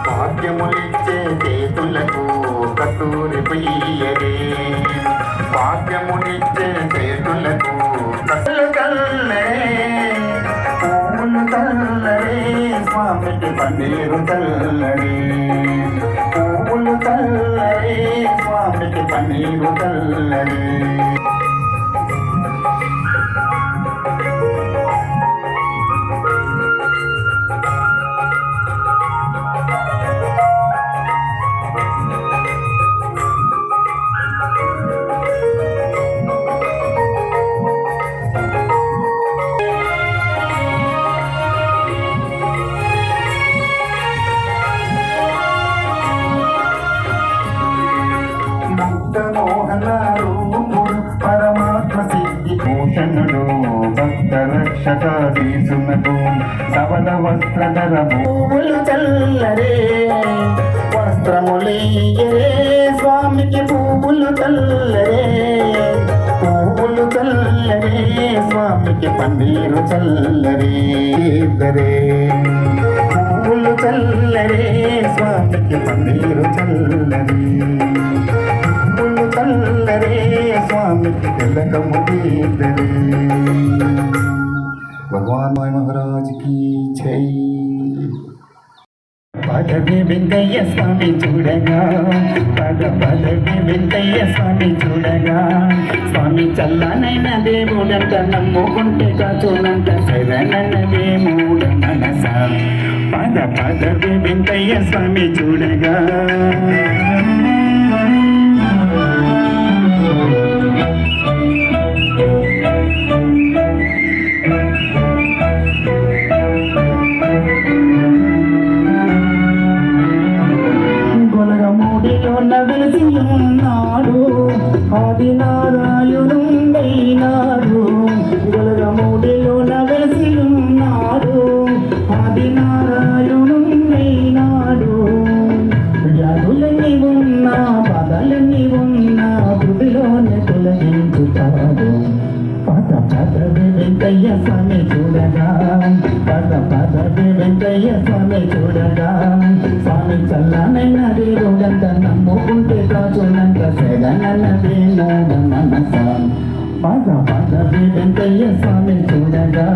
భాగ్యములిచ్చే చేతులకు కస్తూరి పొయ్యరే, భాగ్యములిచ్చే చేతులకు కసులు కల్లరే, పువ్వులు కల్లరే, స్వామికి పన్నీరు కల్లరే, పువ్వులు కల్లరే, స్వామికి పన్నీరు కల్లరే. పరమాత్మ సిద్ధి భూషణుడు భక్త రక్షకాధీసునకు సవల వస్త్రధరము పువ్వులు చల్లరే, వస్త్రములీయరే, స్వామికి పువ్వులు చల్లరే, పువ్వులు చల్లరే, స్వామికి పన్నీరు చల్లరే, పువ్వులు చల్లరే, స్వామికి పన్నీరు చల్లరే, చల్లరే, స్వామికి తిలకము తీద్దరే. భగవాన్ మహారాజ్ की జై. పదవి వెంకయ్య స్వామి చూడగా, పదవి వెంకయ్య స్వామి చూడగా, స్వామి చల్లనైన దేవుడంట, నమ్ముకుంటే కాచునంట, శరణన దేవుడ మనస. పదవి వెంకయ్య స్వామి చూడగా, వెలిసి ఉన్నాడు ఆదినారాయణుడైనాడు, గొలగమూడిలోన వెలిసి ఉన్నాడు ఆదినారాయణుడైనాడు. వ్యాధులన్నీ ఉన్నా బాధలన్నీ ఉన్నా గుడిలోనే తొలగించుతాడు. పదవి వెంకయ్య స్వామి చూడగా, పదవి వెంకయ్య స్వామి చూడగా, స్వామి చల్లనైన దేవుడంత, నమ్ముకుంటే కాచునంత, శరణన దేవుడ మనస. పదవి వెంకయ్య స్వామి చూడగా,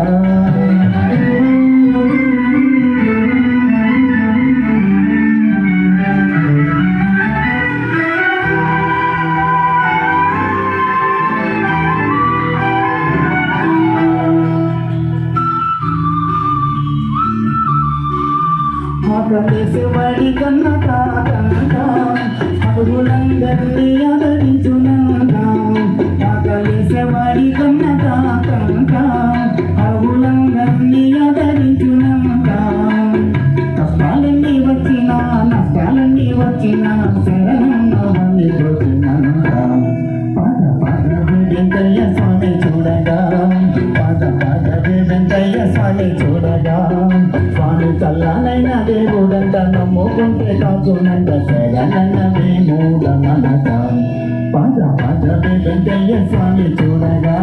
ఆకలేసేవాడి కన్న కాకంట, అడుగులందరినీ ఆదరించునంట, ఆకలేసేవాడి కన్న కాకంట, అడుగులందరినీ ఆదరించునంట. కష్టాలన్నీ వచ్చినా నష్టాలన్నీ వచ్చినా శరణమని చూసినంత. పదవి వెంకయ్య స్వామి చూడగా, పదవి వెంకయ్య స్వామి చూడగా, స్వామి చల్లనైన దేవుడంట, నమ్ముకుంటే కాచునంట, శరణన దేవుడ మనస. పదవి వెంకయ్య స్వామి చూడగా,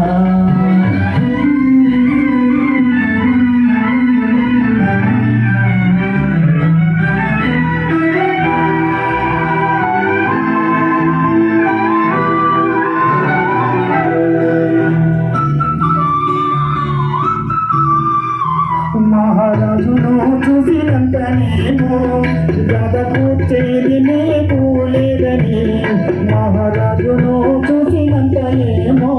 మహారాజును చూసినంతనేమో గదకు చేరినే పూలేదని, మహారాజును చూసినంతనేమో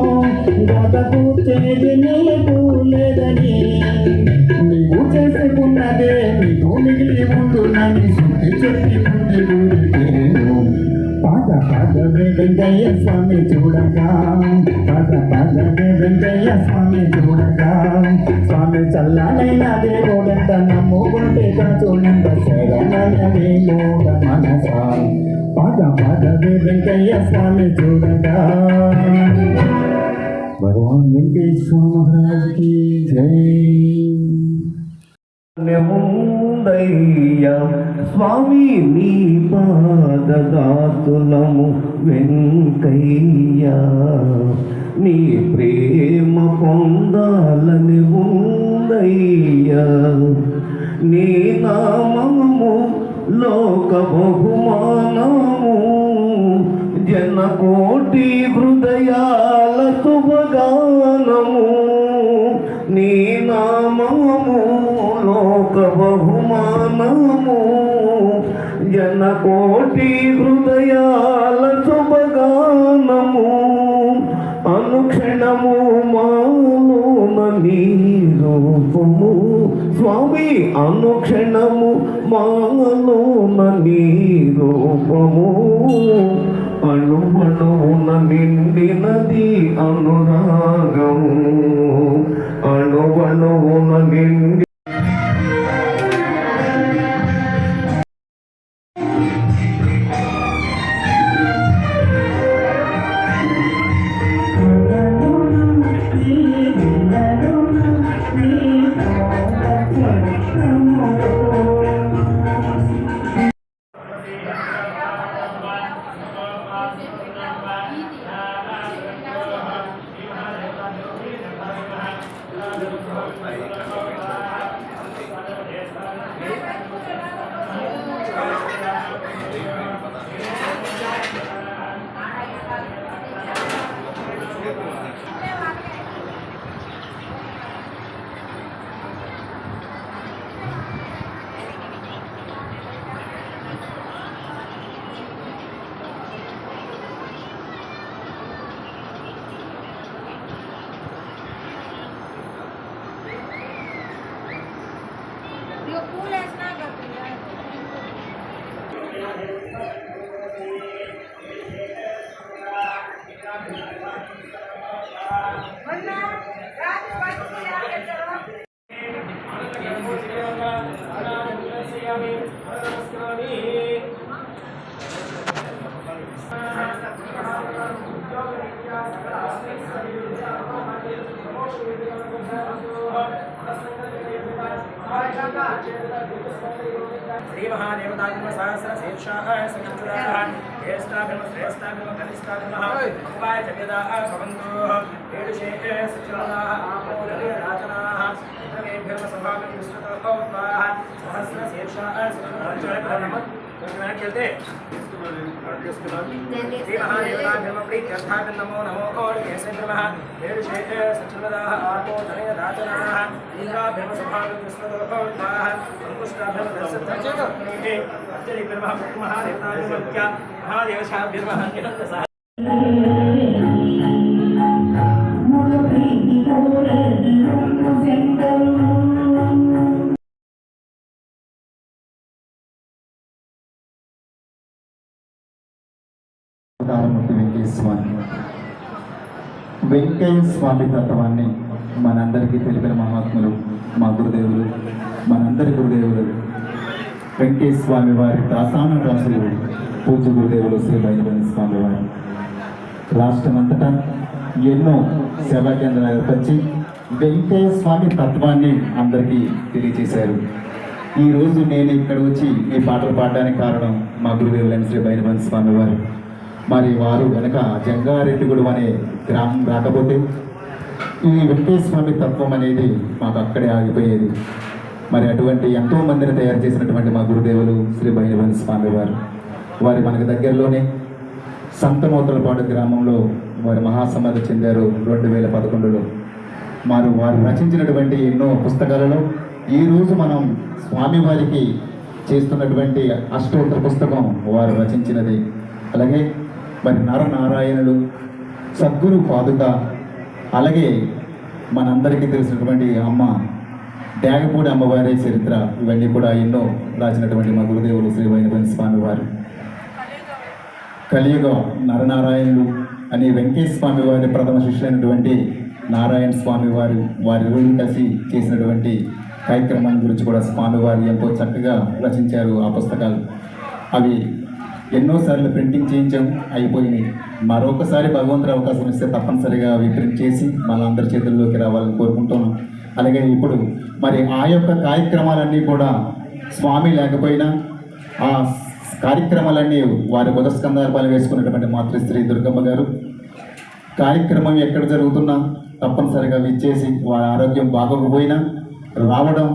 గదకు చేరినే పూలేదని, నీవు చేసుకున్నదే నీకు మిగిలి ఉండునని శుద్ధి చెప్పి బుద్ధి గురికేను. పాద పాదవే వెంకయ్య స్వామి చూడగా పాద పాదవే వెంకయ్య స్వామి చూడగా స్వామి చల్లనైన దేవుడంత నమ్ముకుంటే చూడంత శరణయనే మూఢ మనస పాద పాదవే వెంకయ్య స్వామి చూడగా భగవాన్ వెంకటేశ్వర మహారాజ్ కి జై. ఉందయ్యా స్వామి నీ పాదదాతులము వెంకయ్యా నీ ప్రేమ పొందాలని ఉందయ్యా నీ నామము లోక బహుమానము జనకోటి హృదయాల శుభగానము నీ నామము లోక బహుమానము జనకోటి హృదయాల శుభగానము అనుక్షణము మాలోన నీ రూపము స్వామి అనుక్షణము మాలోన నీ రూపము అణువణువున నిండినది అనురాగము అణువణువున నిండి श्री महादेवताग्निम सहस्र शीर्षाः सचतुराः ज्येष्ठाभिम श्रेष्ठाभिम कनिष्ठाभिमः उपाय जगदाः भवन्तु ईदृशे सचुराः आपोदने राजनाः सर्वेभ्यः सभागं विस्तृतो भवत्वाः सहस्र शीर्षाः सचतुराः चलते श्री महादेवताभ्यम प्रीत्यर्थाभिं नमो नमो और कैसे नमः ईदृशे सचुराः आपोदने राजनाः इंद्राभ्यम सभागं विस्तृतो भवत्वाः अंकुष्टाभ्यम వెంకయ్య స్వామి తత్వాన్ని మనందరికీ తెలిపిన మహాత్ములు మా గురుదేవులు, మనందరి గురుదేవులు వెంకయ్య స్వామి వారి దాసాన రాసులు పూజ్య గురుదేవులు శ్రీ బైరవన్ స్వామి వారు రాష్ట్రమంతటా ఎన్నో సేవా కేంద్రాలు ఏర్పరిచి వెంకయ్య స్వామి తత్వాన్ని అందరికీ తెలియజేశారు. ఈరోజు నేను ఇక్కడ వచ్చి ఈ పాటలు పాడడానికి కారణం మా గురుదేవులైన శ్రీ బైరవన్ స్వామి వారు. మరి వారు వెనక జంగారెడ్డిగూడెం అనే గ్రామం రాకపోతే ఈ వెంకయ్య స్వామి తత్వం అనేది మాకు అక్కడే ఆగిపోయేది. మరి అటువంటి ఎంతో మందిని తయారు చేసినటువంటి మా గురుదేవులు శ్రీ బైరవన్ స్వామి వారు వారి మనకు దగ్గరలోనే సంతమూతలపాడు గ్రామంలో వారి మహాసమాధి చెందారు 2011లో. వారు రచించినటువంటి ఎన్నో పుస్తకాలలో ఈరోజు మనం స్వామివారికి చేస్తున్నటువంటి అష్టోత్తర పుస్తకం వారు రచించినది. అలాగే మరి నరనారాయణులు, సద్గురు పాదుక, అలాగే మనందరికీ తెలిసినటువంటి అమ్మ త్యాగపూడి అమ్మవారి చరిత్ర, ఇవన్నీ కూడా ఎన్నో రాసినటువంటి మా గురుదేవులు శ్రీ బైరవన్ స్వామి వారు. కలియుగ నరనారాయణులు అని వెంకటేశ్వర స్వామి వారి ప్రథమ శిష్యులైనటువంటి నారాయణ స్వామి వారి రోజు కలిసి చేసినటువంటి కార్యక్రమాల గురించి కూడా స్వామివారు ఎంతో చక్కగా రచించారు ఆ పుస్తకాలు. అవి ఎన్నోసార్లు ప్రింటింగ్ చేయించాం, అయిపోయినాయి. మరొకసారి భగవంతుడు అవకాశం ఇస్తే తప్పనిసరిగా అవి ప్రింట్ చేసి మనందరి చేతుల్లోకి రావాలని కోరుకుంటున్నాం. అలాగే ఇప్పుడు మరి ఆ యొక్క కార్యక్రమాలన్నీ కూడా స్వామి లేకపోయినా ఆ కార్యక్రమాలన్నీ వారి బుధస్కంధాలు వేసుకున్నటువంటి మాతృశ్రీ దుర్గమ్మ గారు కార్యక్రమం ఎక్కడ జరుగుతున్నా తప్పనిసరిగా విచ్చేసి వారి ఆరోగ్యం బాగోకపోయినా రావడం,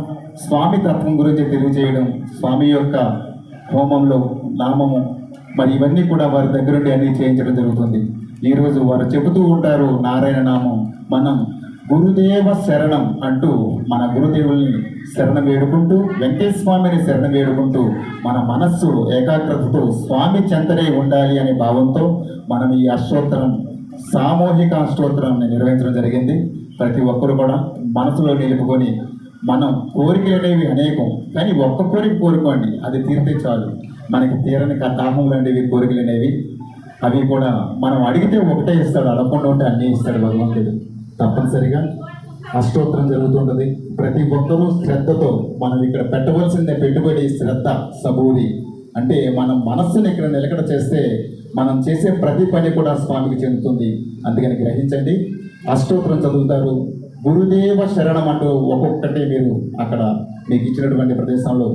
స్వామి తత్వం గురించి తెలియజేయడం, స్వామి యొక్క హోమంలో నామము మరి ఇవన్నీ కూడా వారి దగ్గరుండి అన్నీ చేయించడం జరుగుతుంది. ఈరోజు వారు చెబుతూ ఉంటారు నారాయణ నామం. మనం గురుదేవ శరణం అంటూ మన గురుదేవుల్ని శరణం వేడుకుంటూ వెంకటేశ్వర స్వామిని శరణం వేడుకుంటూ మన మనస్సు ఏకాగ్రతతో స్వామి చెంతనే ఉండాలి అనే భావంతో మనం ఈ అష్టోత్తరం సామూహిక అష్టోత్తరాన్ని నిర్వహించడం జరిగింది. ప్రతి ఒక్కరు కూడా మనసులో నిలుపుకొని మనం కోరికలు అనేవి అనేకం, కానీ ఒక్క కోరిక కోరుకోండి, అది తీరితే చాలు. మనకి తీరని దాహములు అనేవి కోరికలు అనేవి అవి కూడా మనం అడిగితే ఒకటే ఇస్తాడు, అడగకుండా ఉంటే అన్నీ ఇస్తాడు భగవంతుడు. తప్పనిసరిగా అష్టోత్తరం జరుగుతుంటుంది. ప్రతి ఒక్కరూ శ్రద్ధతో మనం ఇక్కడ పెట్టవలసిందే పెట్టుబడి శ్రద్ధ సబూరి. అంటే మనం మనస్సుని ఇక్కడ నిలకడ చేస్తే మనం చేసే ప్రతి పని కూడా స్వామికి చెందుతుంది. అందుకని గ్రహించండి. అష్టోత్తరం చదువుతారు, గురుదేవ శరణం అంటూ ఒక్కొక్కటి మీరు అక్కడ మీకు ఇచ్చినటువంటి ప్రదేశంలో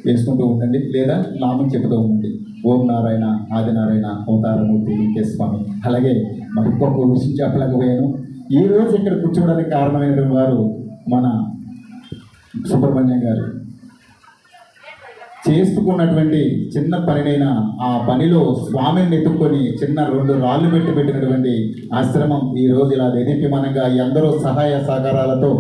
వేసుకుంటూ ఉండండి, లేదా నామం చెబుతూ ఉండండి. ఓం నారాయణ ఆదినారాయణ అవతారమూర్తి వెంకటేశ్వర స్వామి. అలాగే మరి ఇంకొక విషయం చెప్పలేకపోయాను. ఈ రోజు ఇక్కడ కూర్చోవడానికి కారణమైనటువంటి వారు మన సుబ్రహ్మణ్యం గారు. చేసుకున్నటువంటి చిన్న పనినైనా ఆ పనిలో స్వామిని ఎత్తుక్కొని చిన్న 2 రాళ్ళు పెట్టినటువంటి ఆశ్రమం ఈ రోజు ఇలా దేదీప్యమానంగా ఎందరో సహాయ సహకారాలతో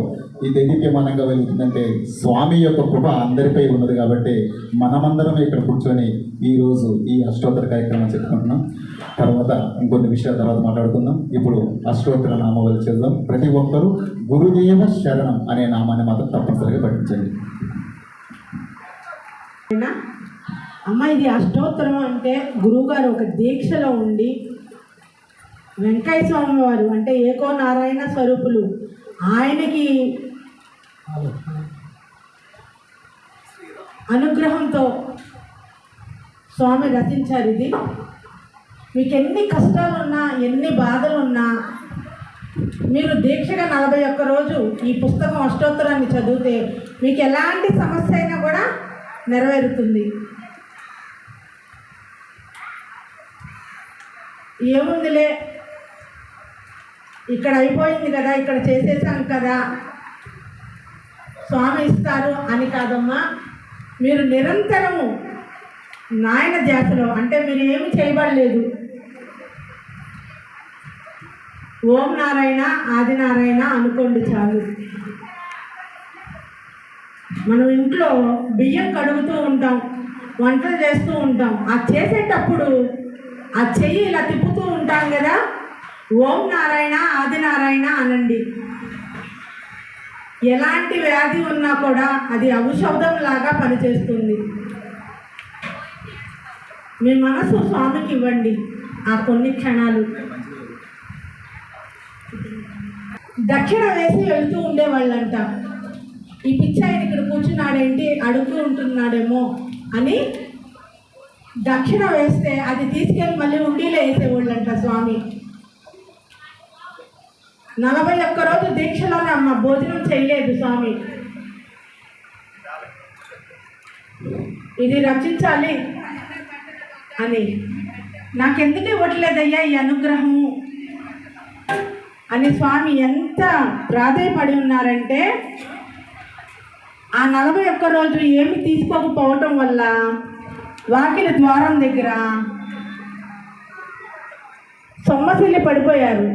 ఈ దేదీప్యమానంగా వెళ్తుందంటే స్వామి యొక్క కృప అందరిపై ఉన్నది. కాబట్టి మనమందరం ఇక్కడ కూర్చొని ఈరోజు ఈ అష్టోత్తర కార్యక్రమం చెప్పుకుంటున్నాం. తర్వాత ఇంకొన్ని విషయాల తర్వాత మాట్లాడుకుందాం. ఇప్పుడు అష్టోత్తర నామావళి చేద్దాం. ప్రతి ఒక్కరూ గురుదేవ శరణం అనే నామాన్ని మాత్రం తప్పనిసరిగా పఠించండి. అమ్మ, ఇది అష్టోత్తరం అంటే గురువుగారు ఒక దీక్షలో ఉండి వెంకయ్య స్వామి వారు అంటే ఏకో నారాయణ స్వరూపులు ఆయనకి అనుగ్రహంతో స్వామి రచించారు. ఇది మీకు ఎన్ని కష్టాలున్నా ఎన్ని బాధలున్నా మీరు దీక్షగా 41 రోజు ఈ పుస్తకం అష్టోత్తరాన్ని చదివితే మీకు ఎలాంటి సమస్య అయినా కూడా నెరవేరుతుంది. ఏముందిలే, ఇక్కడ అయిపోయింది కదా, ఇక్కడ చేసేసాం కదా, స్వామి ఇస్తారు అని కాదమ్మా. మీరు నిరంతరము నాయన ధ్యాసలో అంటే మీరు ఏమి చేయబడలేదు. ఓం నారాయణ ఆదినారాయణ అనుకోండి చాలు. మనం ఇంట్లో బియ్యం కడుగుతూ ఉంటాం, వంటలు చేస్తూ ఉంటాం. ఆ చేసేటప్పుడు ఆ చెయ్యి ఇలా తిప్పుతూ ఉంటాం కదా, ఓం నారాయణ ఆదినారాయణ అనండి. ఎలాంటి వ్యాధి ఉన్నా కూడా అది ఔషధం లాగా పనిచేస్తుంది. మీ మనసు స్వామికి ఇవ్వండి ఆ కొన్ని క్షణాలు. దక్షిణ వేసి వెళ్తూ ఉండేవాళ్ళంట. ఈ పిచ్చి ఆయన ఇక్కడ కూర్చున్నాడేంటి అడుగుతూ ఉంటున్నాడేమో అని దక్షిణ వేస్తే అది తీసుకెళ్ళి మళ్ళీ ఉండీలో వేసేవాళ్ళంట స్వామి. 41 రోజు దీక్షలోనే అమ్మ భోజనం చేయలేదు స్వామి. ఇది రచించాలి అని నాకెందుకు ఇవ్వట్లేదయ్యా ఈ అనుగ్రహము అని స్వామి ఎంత ప్రాధేయపడి ఉన్నారంటే ఆ 41 రోజు ఏమి తీసుకోకపోవటం వల్ల వాకిలి ద్వారం దగ్గర సొమ్మసిల్లి పడిపోయారు.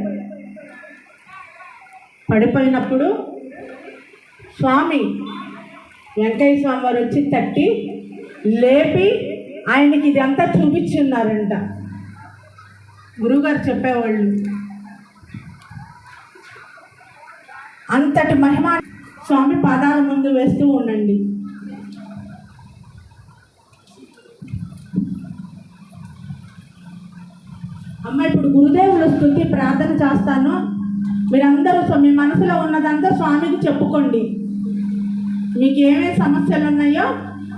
పడిపోయినప్పుడు స్వామి వెంకయ్య స్వామి వారు వచ్చి తట్టి లేపి ఆయనకి ఇదంతా చూపించున్నారంట. గురువుగారు చెప్పేవాళ్ళు అంతటి మహిమ స్వామి పాదాల ముందు వేస్తూ ఉండండి. అమ్మ ఇప్పుడు గురుదేవుల స్తుతి ప్రార్థన చేస్తాను. మీరందరూ మీ మనసులో ఉన్నదంతా స్వామికి చెప్పుకోండి. మీకు ఏమేమి సమస్యలు ఉన్నాయో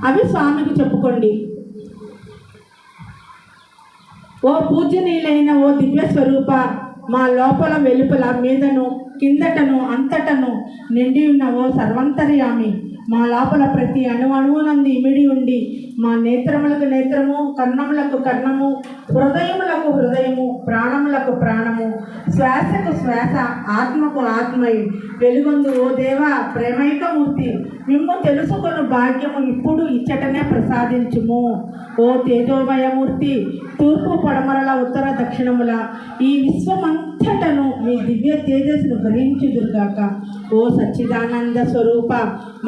అవి స్వామికి చెప్పుకోండి. ఓ పూజనీయులైన ఓ దివ్య స్వరూప, మా లోపల వెలుపల మీదను కిందటను అంతటను నిండి ఉన్న ఓ సర్వంతర్యామి, మా లోపల ప్రతి అణువునందు ఇమిడి ఉండి మా నేత్రములకు నేత్రము, కర్ణములకు కర్ణము, హృదయములకు హృదయము, ప్రాణములకు ప్రాణము, శ్వాసకు శ్వాస, ఆత్మకు ఆత్మై వెలుగొందు ఓ దేవ ప్రేమైకమూర్తి, మిమ్ము తెలుసుకున్న భాగ్యము ఇప్పుడు ఇచ్చటనే ప్రసాదించుము. ఓ తేజోమయమూర్తి, తూర్పు పడమరల ఉత్తర దక్షిణముల ఈ విశ్వమంతటను మీ దివ్య తేజస్సును గ్రహించుదురుగాక. ఓ సచ్చిదానంద స్వరూప,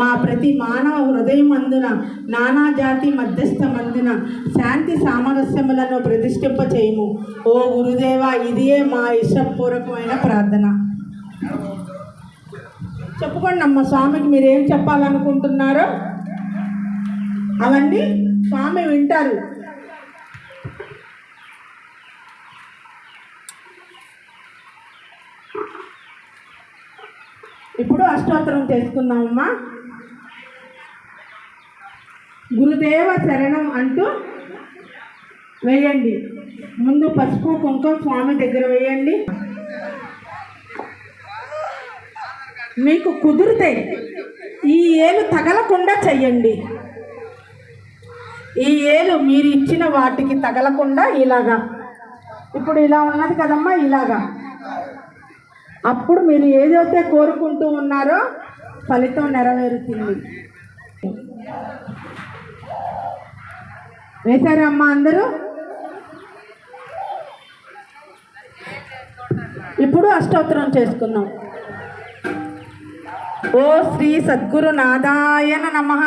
మా ప్రతి మానవ హృదయం అందున నానా జాతి మధ్యస్థమందున శాంతి సామరస్యములను ప్రతిష్ఠింప చేయము. ఓ గురుదేవ, ఇదియే మా ఇష్టపూర్వకమైన ప్రార్థన. చెప్పుకోండి అమ్మ, స్వామికి మీరు ఏం చెప్పాలనుకుంటున్నారో అవన్నీ స్వామి వింటారు. ఇప్పుడు అష్టోత్తరం చేసుకుందామమ్మా. గురుదేవ శరణం అంటూ వేయండి. ముందు పసుపు కుంకుమ స్వామి దగ్గర వేయండి. మీకు కుదిరితే ఈ ఏలు తగలకుండా చెయ్యండి. ఈ ఏలు మీరు ఇచ్చిన వాటికి తగలకుండా ఇలాగా, ఇప్పుడు ఇలా ఉన్నది కదమ్మా, ఇలాగా. అప్పుడు మీరు ఏదైతే కోరుకుంటూ ఉన్నారో ఫలితం నెరవేరుతుంది. వేశారా అమ్మా అందరూ? ఇప్పుడు అష్టోత్తరం చేసుకుందాం. ఓ శ్రీ సద్గురునాథాయన నమః.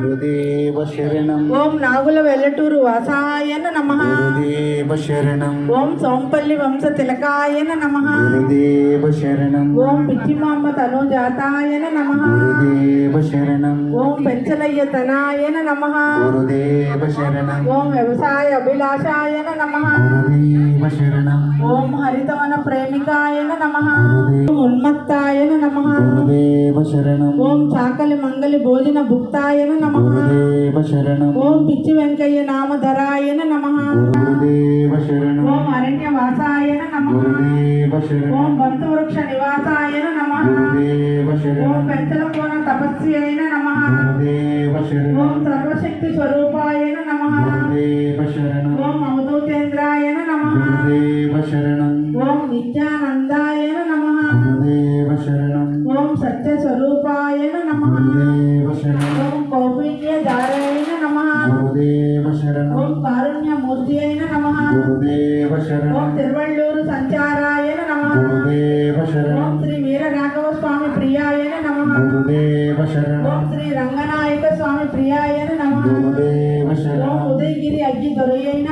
గురుదేవ శరణం. ఓం నాగుల వెల్లటూరు వాసాయన నమః. గురుదేవ శరణం. ఓం సోంపల్లి వంశ తిలకాయన నమః. గురుదేవ శరణం. ఓం పిచ్చిమాంబ తనుజాతాయన నమః. గురుదేవ శరణం. ఓం పెంచలయ్య తనాయన నమః. గురుదేవ శరణం. ఓం వ్యవసాయ అభిలాషాయన నమః. గురుదేవ శరణం. ఓం హరితవన ప్రేమికాయన నమః. గురుదేవ ఉన్మత్తాయన నమః. గురుదేవ శరణం. ఓం చాకలి మంగలి భోజన భుక్తాయన నమః. గురుదేవ శరణం. ఓం పిచ్చి వెంకయ్య నామధరాయన నమః. గురుదేవ శరణం. ఓం అరణ్యవాసాయన నమః. గురుదేవ శరణం. ఓం బంధువృక్ష నివాసాయన నమః. గురుదేవ ఓం శరణం. పెంచల కోన తపస్యైన నమః. గురుదేవ శరణం. ఓం సర్వశక్తి స్వరూపాయన నమః. గురుదేవ శరణం. ఓం అవధూతేంద్రాయన నమః. గురుదేవ శరణం. ఓం నిత్యానందాయన నమః. గురుదేవ శరణం. ఓం సత్య స్వరూపాయన నమః. గురుదేవ శరణం. ఓం కౌపిన్య దారాయన నమః. గురుదేవ శరణం. ఓం కారుణ్యమూర్తి అయిన నమః. గురుదేవ ఓం శరణం. తిరువళ్ళూరు సంచారాయన నమః. గురుదేవ శరణం. ఓం శ్రీ వీర రాఘవ స్వామి ప్రియాయన నమః. గురుదేవ శరణం. ఓం శ్రీ రంగనాయక స్వామి ప్రియాయన నమః. గురుదేవ ఓం శరణం. ఉదయగిరి అగ్గి దొరయైన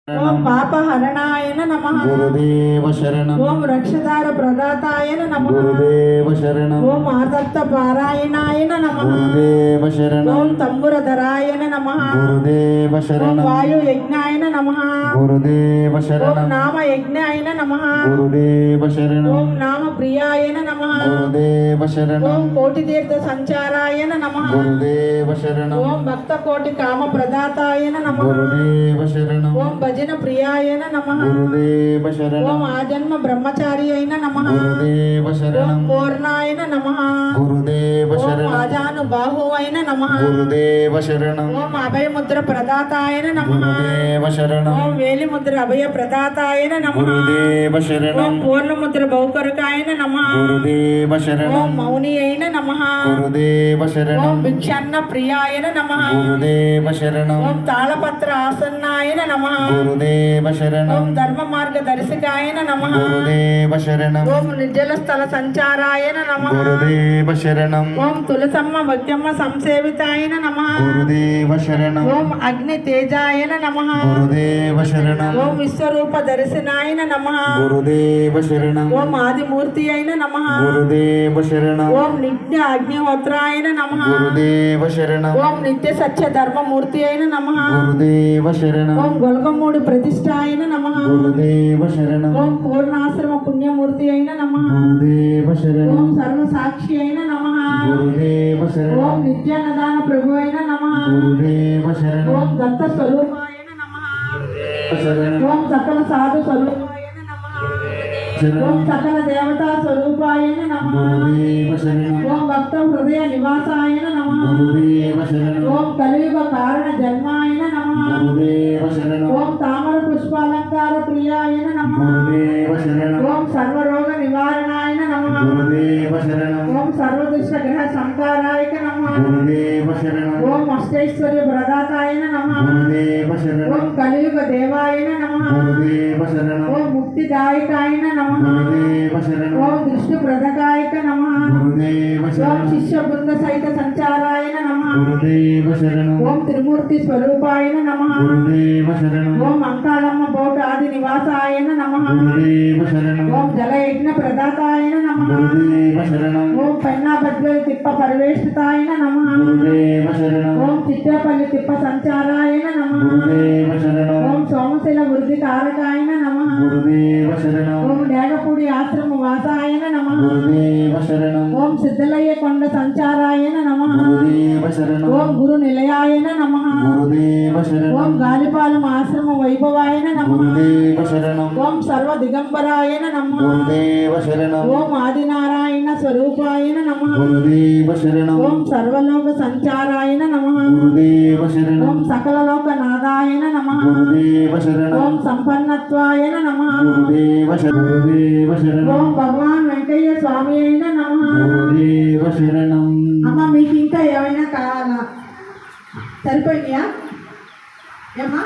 ఓం పాపహరణాయన నమః. గురుదేవ శరణం. ఓం రక్షదార ప్రదాతాయన నమః. గురుదేవ శరణం. ఓం ఆదత్త పారాయణాయన నమః. గురుదేవ శరణం. ఓం తంబురధరాయన నమః. గురుదేవ ఓం శరణం. వాయు యజ్ఞాయన నమః. గురుదేవ ఓం శరణం. నామ యజ్ఞాయన నమః. గురుదేవ శరణం. ఓం నామ ప్రియాయన నమః. గురుదేవ శరణం. ఓం కోటి తీర్థ సంచారాయన నమః. గురుదేవ శరణం. ఓం భక్త కోటి కామ ప్రదాతాయన నమః. గురుదేవ శరణం. ఓం భజన ప్రియాయన నమః. గురుదేవ శరణం. ఓం ఆజన్మ బ్రహ్మచారి అయిన నమః. గురుదేవ ఓం శరణం. పూర్ణాయన నమః. గురుదేవ ఓం శరణం. ఆజాను బాహువైన నమః. గురుదేవ శరణం. ఓం అభయముద్ర ప్రదాతాయన నమః. గురుదేవ శరణం. ఓం వేలిముద్ర అభయ ప్రదాతాయన నమః. గురుదేవ శరణం. ఓం పూర్ణముద్ర బౌకరుకాయన నమః. గురుదేవ శరణం. ఓం మౌని అయిన నమః. గురుదేవ శరణం. ఓం భిక్షాన్న ప్రియాయన నమః. గురుదేవ శరణం. ఓం తాళపత్ర ఆసన్నాయన నమః. గురుదేవ శరణం. ఓం ధర్మ మార్గ దర్శకాయన నమః. గురుదేవ శరణం. ఓం నిర్జల స్థల సంచారాయన నమః. గురుదేవ శరణం. ఓం తులసమ్మ భక్తమ్మ సంసేవితాయన నమః. గురుదేవ శరణం ఓం అగ్ని తేజాయన నమః గురుదేవ శరణం ఓం విశ్వరూప దర్శనాయన నమః గురుదేవ శరణం ఓం ఆదిమూర్తి అయిన నమః గురుదేవ శరణం ఓం నిత్య అగ్నిహోత్రాయన నమః గురుదేవ శరణం ఓం నిత్య సత్య ధర్మమూర్తి అయిన నమః గురుదేవ శరణం ఓం గొలగమూడి ప్రతిష్టాయన నమః గురుదేవ శరణం ఓం పూర్ణాశ్రమ పుణ్యమూర్తి అయిన నమః గురుదేవ శరణం ఓం సర్వసాక్షి అయిన నమః గురుదేవ శరణం ఓం నిత్యానదాన ప్రభు అయిన నమః గురుదేవ శరణం ఓం దత్త స్వరూపాయన నమః శరణం ఓం సకల సాధు స్వరూపాయన నమః ఓం సకల దేవతా స్వరూపాయన నమః గురుదేవ శరణం ఓం భక్త హృదయ నివాసాయన నమః గురుదేవ శరణం ఓం కలియుగ కారణ జన్మాయన నమః గురుదేవ శరణం ఓం తామర పుష్పాలంకార ప్రియాయన నమః గురుదేవ శరణం ఓం సర్వరోగ నివారణాయన నమః గురుదేవ శరణం ఓం సర్వదుష్ట గ్రహ సంహారాయక నమః గురుదేవ శరణం ఓం అష్టైశ్వర్య ప్రదాతాయన నమః గురుదేవ శరణం ఓం కలియుగ దేవాయన నమః గురుదేవ శరణం ఓం ముక్తిదాయకాయన నమః గురుదేవ శరణం ఓం దృష్టి ప్రదకాయక నమః గురుదేవ ఓం శరణం శిష్య బృంద సహిత సంచారాయన నమః గురుదేవ శరణం ఓం త్రిమూర్తి స్వరూపాయన నమః గురుదేవ శరణం ఓం అంకాళమ్మ బోట ఆది నివాసాయన నమః గురుదేవ శరణం ఓం జలయజ్ఞ ప్రదాతాయన నమః గురుదేవ శరణం ఓం పెన్నా బద్వేల్ తిప్ప పరివేష్టితాయన నమః గురుదేవ శరణం ఓం చిట్టేపల్లి తిప్ప సంచారాయన నమః గురుదేవ శరణం ఓం సోమశిల వృద్ధి కారకాయన నమః గురుదేవ శరణం ఓం డేగపూడి ఆశ్రమ వాసాయన నమః గురుదేవ శరణం ఓం సిద్ధలయ్య కొండ సంచారాయన నమః గురుదేవ శరణం ఓం గురు నిలయాయన నమః గురుదేవ శరణం ఓం గాలిపాలెం ఆశ్రమ వైభవాయన నమః గురుదేవ శరణం ఓం సర్వ దిగంబరాయన నమః గురుదేవ శరణం ఓం ఆదినారాయణ స్వరూపాయన నమః గురుదేవ శరణం ఓం సర్వలోక సంచారాయన నమః గురుదేవ శరణం ఓం సకల లోక నాదాయన నమః గురుదేవ శరణం ఓం సంపన్నత్వాయన నమః గురుదేవ గురుదేవ శరణం ఓం భగవాన్ వెంకయ్య స్వామి అయిన నమః గురుదేవ శరణం అమ్మ మీకు ఇంకా ఏమైనా కావాలా సరిపోయినాయా ఏమ్మా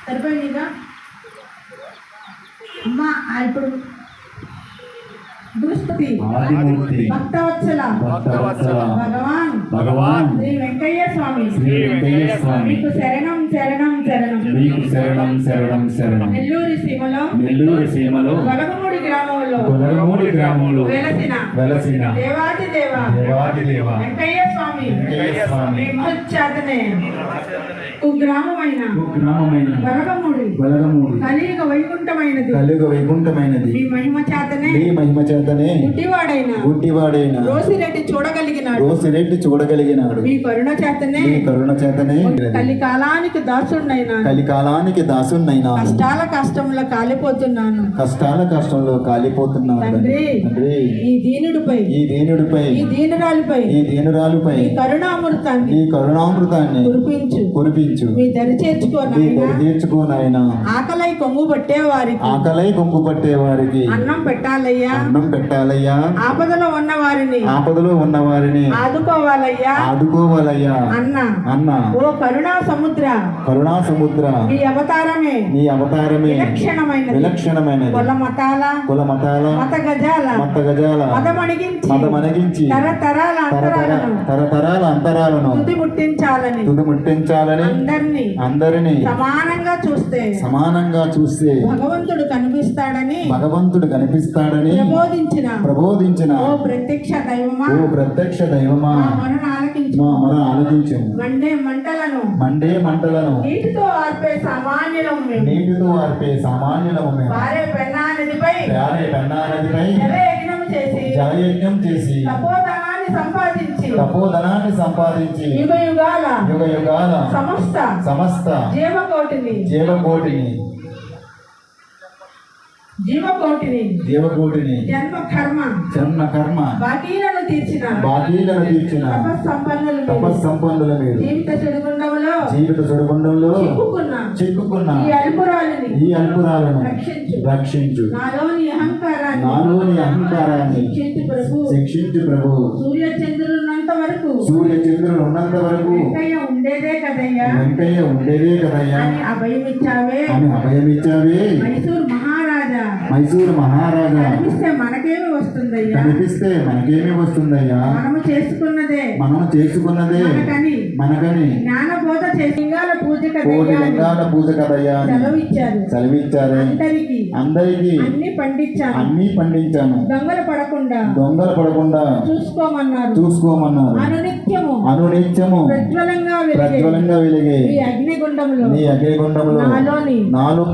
సరిపోయినాయిగా అమ్మా ఇప్పుడు బృహస్పతి ఆదిమూర్తి భక్తవత్సల భక్తవత్సల భగవాన్ భగవాన్ శ్రీ వెంకయ్య స్వామి శ్రీ వెంకయ్య స్వామి మీకు శరణం శరణం శరణం మీకు శరణం శరణం శరణం నెల్లూరు సీమలో నెల్లూరు సీమలో గొలగమూడి గ్రామంలో కొలగమూడి గ్రామంలో వెలసిన దేవాది దేవ దేవాది దేవ వెంకయ్య స్వామి వెంకయ్య స్వామి మహోచ్చాతనే కుగ్రామమైన కుగ్రామమైన గొలగమూడి కలియుగ వైకుంఠమైనది కలియుగ వైకుంఠమైనది మీ మహిమ చేతనే మీ మహిమ చేతనే గుడ్డివాడైన గుడ్డివాడైన రోసిరెడ్డి చూడగలిగినాడు రోసిరెడ్డి చూడగలిగినాడు మీ కరుణ చేతనే మీ కరుణ చేతనే కలికాలానికి దాసుడినైనా కలికాలానికి దాసున్నైనా కష్టాల కష్టంలో కాలిపోతున్నాను కష్టాల కష్టంలో కాలిపోతున్నాడు తండ్రి తండ్రి ఈ దీనుడిపై ఈ దీనుడిపై ఈ దీనురాలిపై ఈ దీనురాలుపై ఈ కరుణామృతాన్ని ఈ కరుణామృతాన్ని కురిపించు కురిపించు మీ దరి చేర్చుకో మీ నాయనా. దరి తీర్చుకోనాయన ఆకలై కొంగు పట్టే వారికి ఆకలై కొంగు పట్టే వారికి అన్నం పెట్టాలయ్యా అన్నం పెట్టాలయ్యా ఆపదలో ఉన్న వారిని ఆపదలో ఉన్న వారిని ఆదుకోవాలయ్యా ఆదుకోవాలయ్యా అన్న అన్న ఓ కరుణా సముద్ర కరుణా సముద్ర ఈ అవతారమే నీ అవతారమే విలక్షణమైనది విలక్షణమైనది కుల మతాల కుల మతాల మత గజాల మత గజాల మతమణిగించి మతమణిగించి తరతరాల అంతరాలను తరతరాల అంతరాలను తుది ముట్టించాలని తుది ముట్టించాలని అందరినీ సమానంగా చూస్తే సమానంగా చూస్తే భగవంతుడు కనిపిస్తాడని భగవంతుడు కనిపిస్తాడని ప్రబోధించిన ఓ ప్రత్యక్ష దైవమా ఓ ప్రత్యక్ష దైవమా మా మొరను ఆలకించు మా మొర ఆలోచించు మండే మంటలను నీటితో ఆర్పే సామాన్యులము మేము వారే పెన్నా నదిపై పెన్నా నదిపై జలయజ్ఞం చేసి తపోధనాన్ని సంపాదించి యుగ యుగాల సమస్త జీవకోటిని జన్మ కర్మ బాకీలను తీర్చిన తపస్సంపన్నుల మీరు జీవిత సుడిగుండంలో చిక్కుకున్న ఈ అల్పురాలను రక్షించు నాలోని అహంకారాన్ని శిక్షించు ప్రభు సూర్య చంద్రులు ఉన్నంత వరకు వెంకయ్య ఉండేదే కదయ్యా అని అభయమిచ్చావే మైసూర్ మహారాజా మైసూరు మహారాజా కనిపిస్తే మనకేమి వస్తుందయ్యా? కనిపిస్తే మనకేమి వస్తుందయ్యా? మనము చేసుకున్నదే మనకని జ్ఞానబోధ చేసి లింగాల పూజ కోటి లింగాల పూజ కదయ్యా అని సెలవిచ్చారు. అందరికీ అన్ని పండించాను. దొంగలు పడకుండా చూసుకోమన్నారు. అనునిత్యము ప్రజ్వలంగా వెలిగే ఈ అగ్నిగుండంలో నాలో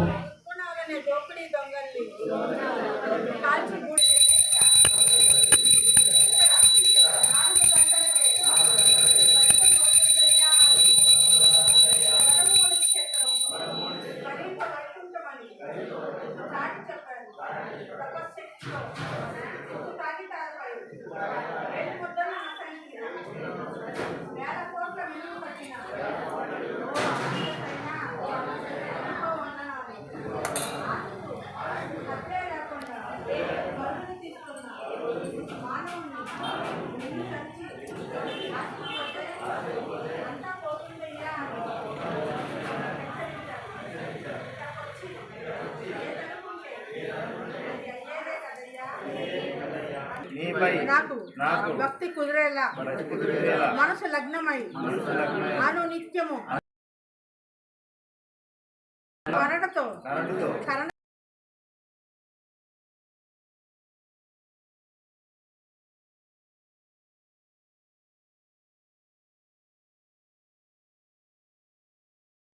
నాకు భక్తి కుదిరేలా మనసు లగ్నమై అనునిత్యము కరణతో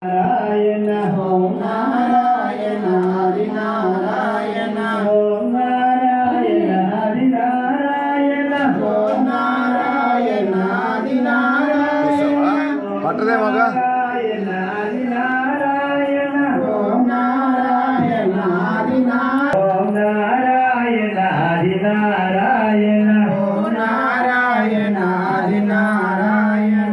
నారాయణ ఓం నారాయణ హరి నారాయణ ఓం నారాయణ హరి నారాయణ ఓం నారాయణ హరి నారాయణ పట్టదేమోగా నారాయణ హరి నారాయణ ఓం నారాయణ హరి నారాయణ ఓం నారాయణ హరి నారాయణ ఓం నారాయణ హరి నారాయణ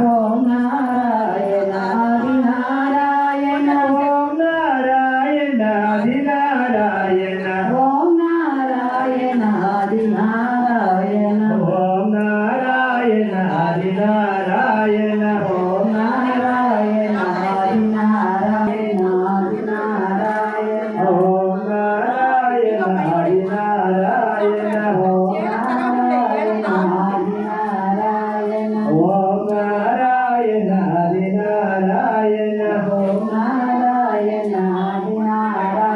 ఓం నారాయణ హరి నారాయణ ఓం నారాయణ హరి నారాయణ ఓం నారాయణ హరి నారాయణ ఓం నారాయణ హరి నారాయణ ఓం నారాయణ హరి నారాయణ ఓం నారాయణ హరి నారాయణ హరి నారాయణ ఓం నారాయణ హరి నారాయణ ఓం నారాయణ హరి నారాయణ ఓం నారాయణ హరి నారాయణ ఓం నారాయణ హరి నారాయణ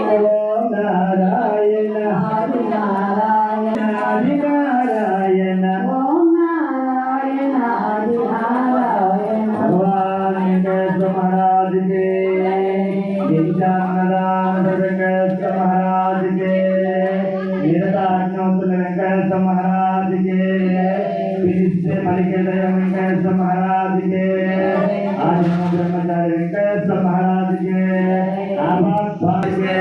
ఓం నారాయణ హరి నారాయణ హరి నారాయణ ఓం నారాయణ హరి నారాయణ భగవాన్ వెంకటేశ్వర మహారాజ్ కే దించానరామ వెంకటేశ్వర మహారాజ్ కే వీరతాజ్ఞోతుల వెంకటేశ్వర మహారాజ్ కే పిలిస్తే మలికేదయ వెంకటేశ్వర మహారాజ్ కే ఆదిమ బ్రహ్మచారి వెంకటేశ్వర మహారాజ్ కే ఆబాద్ భాయ్ కే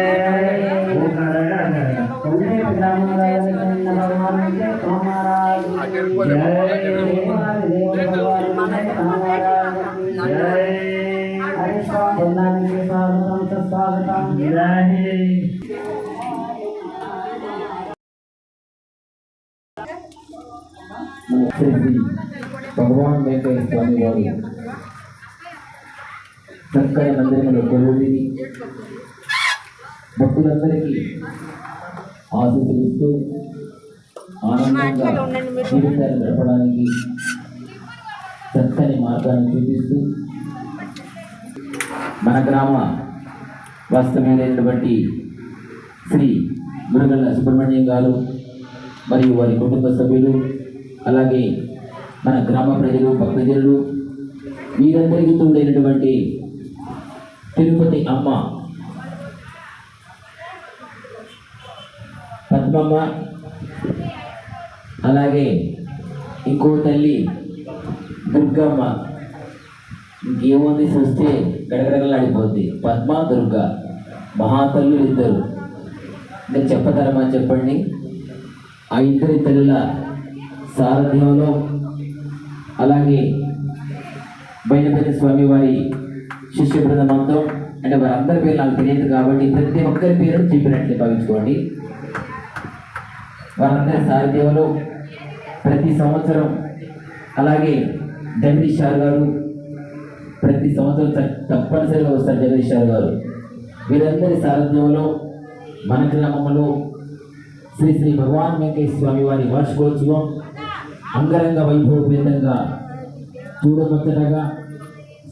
ఓం నారాయణ ఓం రామనారాయణ భగవాన్ కే మహారాజ్ జై హరి స్వామి స్వాగతం జై శ్రీ భగవాన్ వెంకయ్య స్వామి వారు చక్కని మందిరంలో కొలువుది భక్తులందరికీ ఆశీస్సులు ఇస్తూ ఆనందంగా జీవితాన్ని గడపడానికి చక్కని మార్గాన్ని చూపిస్తూ మన గ్రామ వాస్తవ్యులైనటువంటి శ్రీ మురుగల్ల సుబ్రహ్మణ్యం గారు మరియు వారి కుటుంబ సభ్యులు అలాగే మన గ్రామ ప్రజలు భక్తజనులు వీరందరికీ తోడైనటువంటి తిరుపతి అమ్మ పద్మమ్మ అలాగే ఇంకో తల్లి దుర్గమ్మ ఇంకేముంది చూస్తే గడగడగలాడిపోద్ది పద్మ దుర్గా మహాతల్లులు ఇద్దరు నేను చెప్పతరమా చెప్పండి ఆ ఇద్దరి తల్లుల సారథ్యంలో అలాగే బైనపతి స్వామి వారి శిష్య బృందమంతో అంటే వారందరి పేరు నాకు తెలియదు కాబట్టి ప్రతి ఒక్కరి పేరును చెప్పినట్లు భావించుకోండి. వారందరి సారథ్యంలో ప్రతి సంవత్సరం అలాగే దండి షార్ గారు ప్రతి సంవత్సరం తప్పనిసరిగా వస్తారు జగదీశ్వర్ గారు. వీరందరి సారథ్యంలో మన గ్రామంలో శ్రీ శ్రీ భగవాన్ వెంకటేశ్వర స్వామి వారి వార్షికోత్సవం అంగరంగ వైభవపేతంగా చూడముచ్చటగా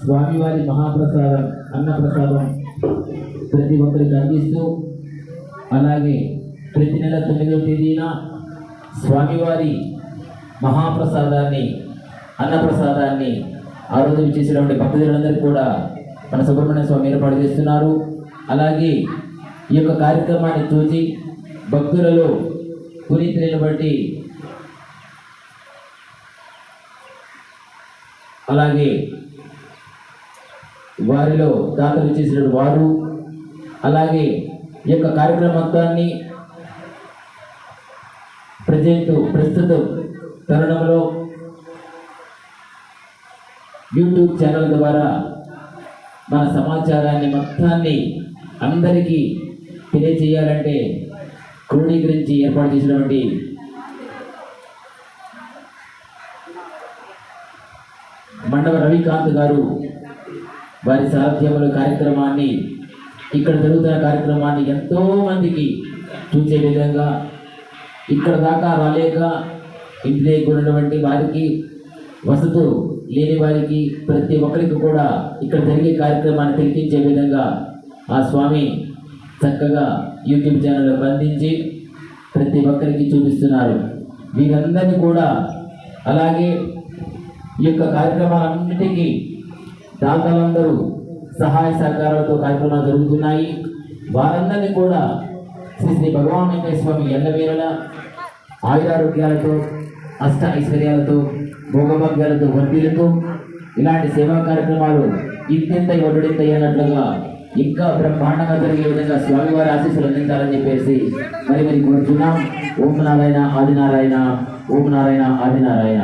స్వామివారి మహాప్రసాదం అన్నప్రసాదం ప్రతి ఒక్కరికి అందిస్తూ, అలాగే ప్రతి నెల 9వ తేదీన స్వామివారి మహాప్రసాదాన్ని అన్నప్రసాదాన్ని ఆ రోజు చేసినటువంటి భక్తులందరూ కూడా మన సుబ్రహ్మణ్య స్వామి ఏర్పాటు చేస్తున్నారు. అలాగే ఈ యొక్క కార్యక్రమాన్ని చూసి భక్తులలో పునీతులను బట్టి అలాగే వారిలో దాతలు చేసిన వారు, అలాగే ఈ యొక్క కార్యక్రమాన్ని ప్రస్తుత తరుణంలో యూట్యూబ్ ఛానల్ ద్వారా మన సమాచారాన్ని మొత్తాన్ని అందరికీ తెలియజేయాలంటే క్రోడీకరించి ఏర్పాటు చేసినటువంటి మండవ రవికాంత్ గారు వారి సారథ్యంలో కార్యక్రమాన్ని, ఇక్కడ జరుగుతున్న కార్యక్రమాన్ని ఎంతో మందికి చూసే విధంగా, ఇక్కడ దాకా రాలేక ఇంటి దగ్గర ఉన్నటువంటి వారికి, వసతులు లేని వారికి, ప్రతి ఒక్కరికి కూడా ఇక్కడ జరిగే కార్యక్రమాన్ని తిలకించే విధంగా ఆ స్వామి చక్కగా యూట్యూబ్ ఛానల్లో బంధించి ప్రతి ఒక్కరికి చూపిస్తున్నారు. వీరందరినీ కూడా, అలాగే ఈ యొక్క కార్యక్రమాలన్నిటికీ దాతలందరూ సహాయ సహకారాలతో కార్యక్రమాలు జరుగుతున్నాయి. వారందరినీ కూడా శ్రీ శ్రీ భగవాన్ వెంకటేశ్వర స్వామి ఎల్లవేళలా ఆయురారోగ్యాలతో, అష్ట ఐశ్వర్యాలతో, భోగభాగ్యాలతో వర్ధిల్లుతూ ఇలాంటి సేవా కార్యక్రమాలు ఇంతింతై ఒడ్డుడింతై అన్నట్లుగా ఇంకా బ్రహ్మాండంగా జరిగే విధంగా స్వామివారి ఆశీస్సులు అందించాలని చెప్పేసి మరి కోరుతున్నాం. ఓం నారాయణ ఆదినారాయణ, ఓం నారాయణ ఆదినారాయణ.